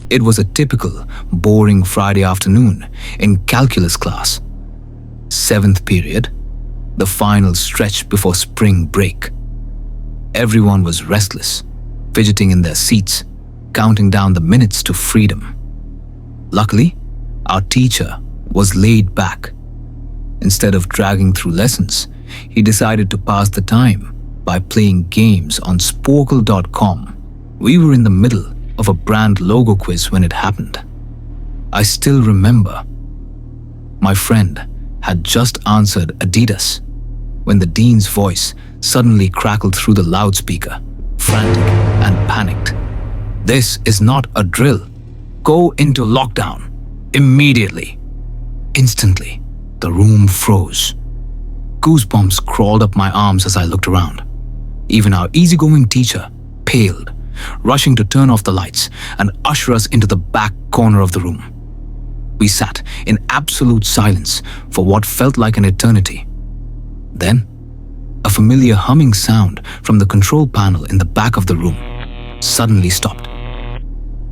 It was a typical, boring Friday afternoon in calculus class. Seventh period, the final stretch before spring break. Everyone was restless, fidgeting in their seats, counting down the minutes to freedom. Luckily, our teacher was laid back. Instead of dragging through lessons, he decided to pass the time by playing games on sporkle.com. We were in the middle of a brand logo quiz when it happened. I still remember. My friend had just answered Adidas when the dean's voice suddenly crackled through the loudspeaker, frantic and panicked. "This is not a drill. Go into lockdown immediately." Instantly, the room froze. Goosebumps crawled up my arms as I looked around. Even our easygoing teacher paled, rushing to turn off the lights and usher us into the back corner of the room. We sat in absolute silence for what felt like an eternity. Then, a familiar humming sound from the control panel in the back of the room suddenly stopped.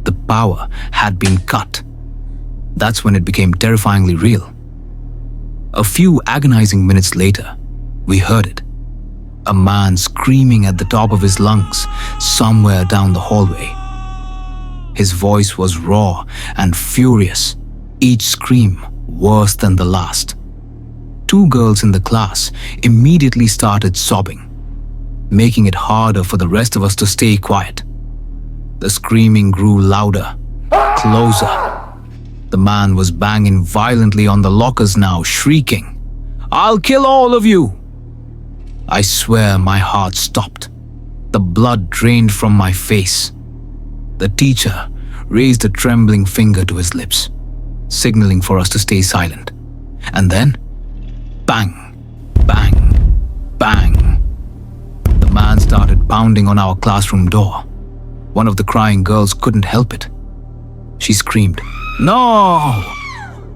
The power had been cut. That's when it became terrifyingly real. A few agonizing minutes later, we heard it. A man screaming at the top of his lungs somewhere down the hallway. His voice was raw and furious, each scream worse than the last. Two girls in the class immediately started sobbing, making it harder for the rest of us to stay quiet. The screaming grew louder, closer. The man was banging violently on the lockers now, shrieking, "I'll kill all of you!" I swear my heart stopped. The blood drained from my face. The teacher raised a trembling finger to his lips, signaling for us to stay silent. And then, bang, bang, bang. The man started pounding on our classroom door. One of the crying girls couldn't help it. She screamed, "No!"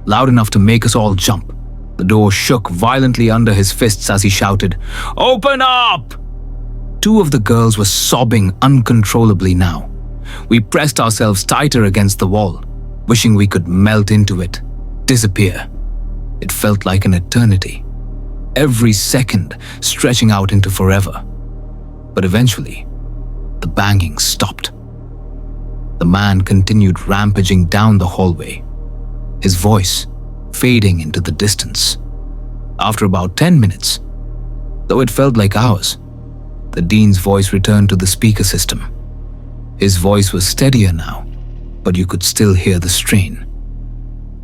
loud enough to make us all jump. The door shook violently under his fists as he shouted, "Open up!" Two of the girls were sobbing uncontrollably now. We pressed ourselves tighter against the wall, wishing we could melt into it, disappear. It felt like an eternity, every second stretching out into forever. But eventually, the banging stopped. The man continued rampaging down the hallway, his voice fading into the distance. After about 10 minutes, though it felt like hours, the dean's voice returned to the speaker system. His voice was steadier now, but you could still hear the strain.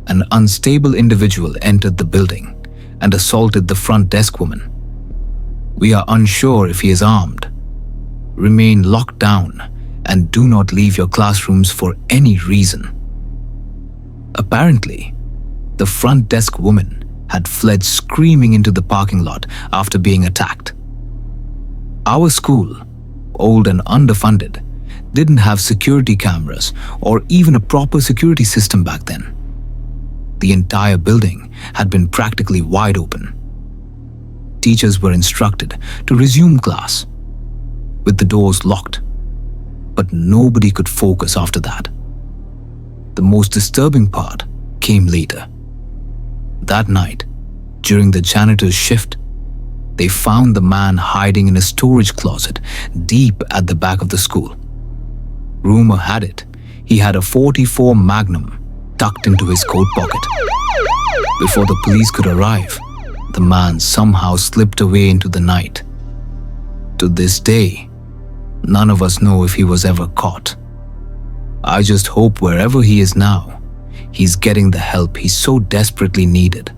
An unstable individual entered the building and assaulted the front desk woman. "We are unsure if he is armed. Remain locked down and do not leave your classrooms for any reason." Apparently, the front desk woman had fled screaming into the parking lot after being attacked. Our school, old and underfunded, didn't have security cameras or even a proper security system back then. The entire building had been practically wide open. Teachers were instructed to resume class, with the doors locked, but nobody could focus after that. The most disturbing part came later. That night, during the janitor's shift, they found the man hiding in a storage closet deep at the back of the school. Rumor had it, he had a .44 Magnum tucked into his coat pocket. Before the police could arrive, the man somehow slipped away into the night. To this day, none of us know if he was ever caught. I just hope wherever he is now, he's getting the help he so desperately needed,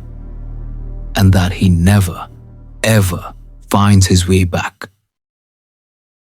and that he never, ever finds his way back.